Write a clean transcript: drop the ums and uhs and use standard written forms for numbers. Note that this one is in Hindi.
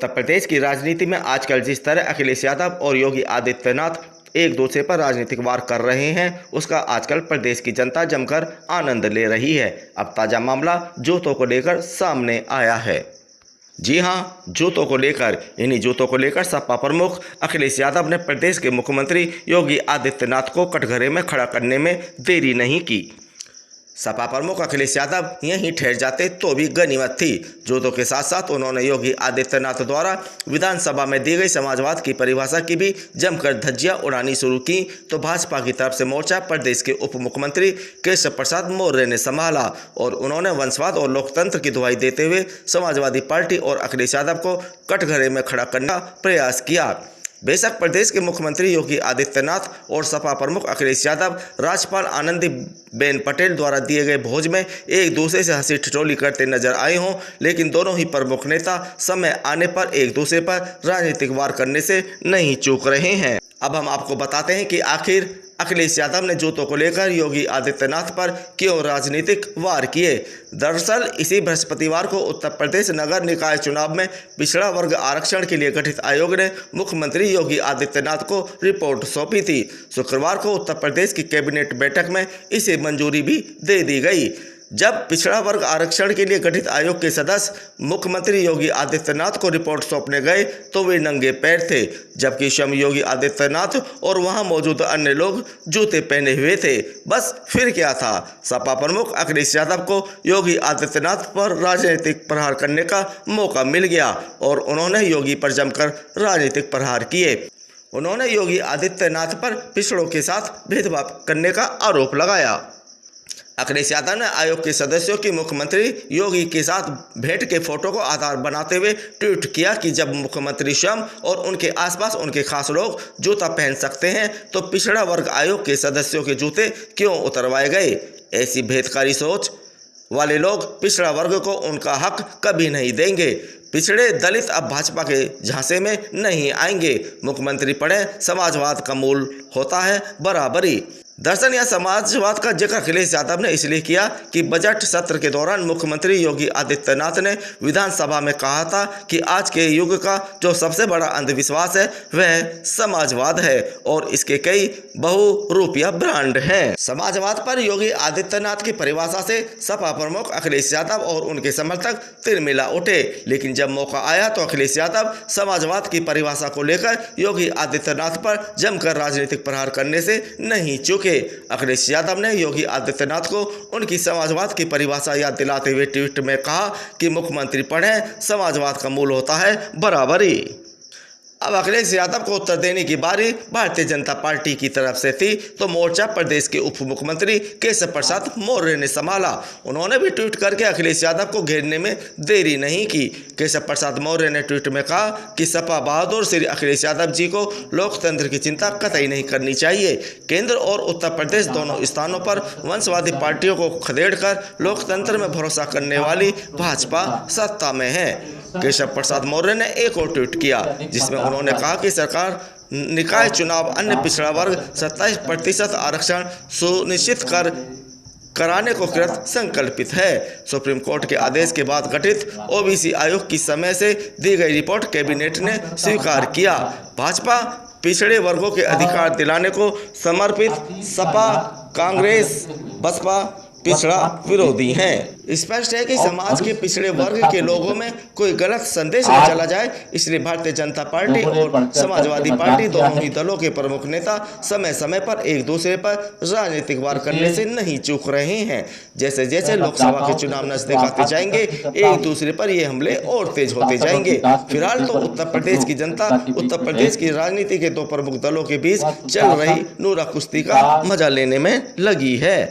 उत्तर प्रदेश की राजनीति में आजकल जिस तरह अखिलेश यादव और योगी आदित्यनाथ एक दूसरे पर राजनीतिक वार कर रहे हैं, उसका आजकल प्रदेश की जनता जमकर आनंद ले रही है। अब ताजा मामला जूतों को लेकर सामने आया है। जी हां, जूतों को लेकर। इन्हीं जूतों को लेकर सपा प्रमुख अखिलेश यादव ने प्रदेश के मुख्यमंत्री योगी आदित्यनाथ को कटघरे में खड़ा करने में देरी नहीं की। सपा प्रमुख अखिलेश यादव यहीं ठहर जाते तो भी गनीमत थी। जूतों के साथ साथ उन्होंने योगी आदित्यनाथ द्वारा विधानसभा में दी गई समाजवाद की परिभाषा की भी जमकर धज्जियां उड़ानी शुरू की, तो भाजपा की तरफ से मोर्चा प्रदेश के उप मुख्यमंत्री केशव प्रसाद मौर्य ने संभाला और उन्होंने वंशवाद और लोकतंत्र की दुहाई देते हुए समाजवादी पार्टी और अखिलेश यादव को कटघरे में खड़ा करने का प्रयास किया। बेशक प्रदेश के मुख्यमंत्री योगी आदित्यनाथ और सपा प्रमुख अखिलेश यादव राज्यपाल आनंदीबेन पटेल द्वारा दिए गए भोज में एक दूसरे से हंसी ठिठोली करते नजर आए हों, लेकिन दोनों ही प्रमुख नेता समय आने पर एक दूसरे पर राजनीतिक वार करने से नहीं चूक रहे हैं। अब हम आपको बताते हैं कि आखिर अखिलेश यादव ने जूतों को लेकर योगी आदित्यनाथ पर क्यों राजनीतिक वार किए। दरअसल इसी बृहस्पतिवार को उत्तर प्रदेश नगर निकाय चुनाव में पिछड़ा वर्ग आरक्षण के लिए गठित आयोग ने मुख्यमंत्री योगी आदित्यनाथ को रिपोर्ट सौंपी थी। शुक्रवार को उत्तर प्रदेश की कैबिनेट बैठक में इसे मंजूरी भी दे दी गई। जब पिछड़ा वर्ग आरक्षण के लिए गठित आयोग के सदस्य मुख्यमंत्री योगी आदित्यनाथ को रिपोर्ट सौंपने गए तो वे नंगे पैर थे, जबकि स्वयं योगी आदित्यनाथ और वहां मौजूद अन्य लोग जूते पहने हुए थे। बस फिर क्या था, सपा प्रमुख अखिलेश यादव को योगी आदित्यनाथ पर राजनीतिक प्रहार करने का मौका मिल गया और उन्होंने योगी पर जमकर राजनीतिक प्रहार किए। उन्होंने योगी आदित्यनाथ पर पिछड़ों के साथ भेदभाव करने का आरोप लगाया। अखिलेश यादव ने आयोग के सदस्यों की मुख्यमंत्री योगी के साथ भेंट के फोटो को आधार बनाते हुए ट्वीट किया कि जब मुख्यमंत्री स्वयं और उनके आसपास उनके खास लोग जूता पहन सकते हैं तो पिछड़ा वर्ग आयोग के सदस्यों के जूते क्यों उतरवाए गए। ऐसी भेदकारी सोच वाले लोग पिछड़ा वर्ग को उनका हक कभी नहीं देंगे। पिछड़े दलित अब भाजपा के झांसे में नहीं आएंगे। मुख्यमंत्री पढ़े, समाजवाद का मूल होता है बराबरी। दरअसल यह समाजवाद का जिक्र अखिलेश यादव ने इसलिए किया कि बजट सत्र के दौरान मुख्यमंत्री योगी आदित्यनाथ ने विधानसभा में कहा था कि आज के युग का जो सबसे बड़ा अंधविश्वास है वह समाजवाद है और इसके कई बहुरूपिया ब्रांड हैं। समाजवाद पर योगी आदित्यनाथ की परिभाषा से सपा प्रमुख अखिलेश यादव और उनके समर्थक तिरमिला उठे, लेकिन जब मौका आया तो अखिलेश यादव समाजवाद की परिभाषा को लेकर योगी आदित्यनाथ पर जमकर राजनीतिक प्रहार करने से नहीं चूके। अखिलेश यादव ने योगी आदित्यनाथ को उनकी समाजवाद की परिभाषा याद दिलाते हुए ट्वीट में कहा कि मुख्यमंत्री पढ़ें, समाजवाद का मूल होता है बराबरी। अब अखिलेश यादव को उत्तर देने की बारी भारतीय जनता पार्टी की तरफ से थी, तो मोर्चा प्रदेश के उप मुख्यमंत्री केशव प्रसाद मौर्य ने संभाला। उन्होंने भी ट्वीट करके अखिलेश यादव को घेरने में देरी नहीं की। केशव प्रसाद मौर्य ने ट्वीट में कहा कि सपा बहादुर श्री अखिलेश यादव जी को लोकतंत्र की चिंता कतई नहीं करनी चाहिए। केंद्र और उत्तर प्रदेश दोनों स्थानों पर वंशवादी पार्टियों को खदेड़कर लोकतंत्र में भरोसा करने वाली भाजपा सत्ता में है। केशव प्रसाद मौर्य ने एक और ट्वीट किया जिसमें उन्होंने कहा कि सरकार निकाय चुनाव अन्य पिछड़ा वर्ग 27% आरक्षण सुनिश्चित कराने को कृत संकल्पित है। सुप्रीम कोर्ट के आदेश के बाद गठित ओबीसी आयोग की समय से दी गई रिपोर्ट कैबिनेट ने स्वीकार किया। भाजपा पिछड़े वर्गों के अधिकार दिलाने को समर्पित, सपा कांग्रेस बसपा पिछड़ा विरोधी हैं। स्पष्ट है कि समाज के पिछड़े वर्ग के लोगों में कोई गलत संदेश न चला जाए, इसलिए भारतीय जनता पार्टी और समाजवादी पार्टी दोनों ही दलों के प्रमुख नेता समय समय पर एक दूसरे पर राजनीतिक वार करने से नहीं चूक रहे हैं। जैसे जैसे लोकसभा के चुनाव नजदीक आते जाएंगे, एक दूसरे पर ये हमले और तेज होते जाएंगे। फिलहाल तो उत्तर प्रदेश की जनता उत्तर प्रदेश की राजनीति के दो प्रमुख दलों के बीच चल रही नूरा कुश्ती का मजा लेने में लगी है।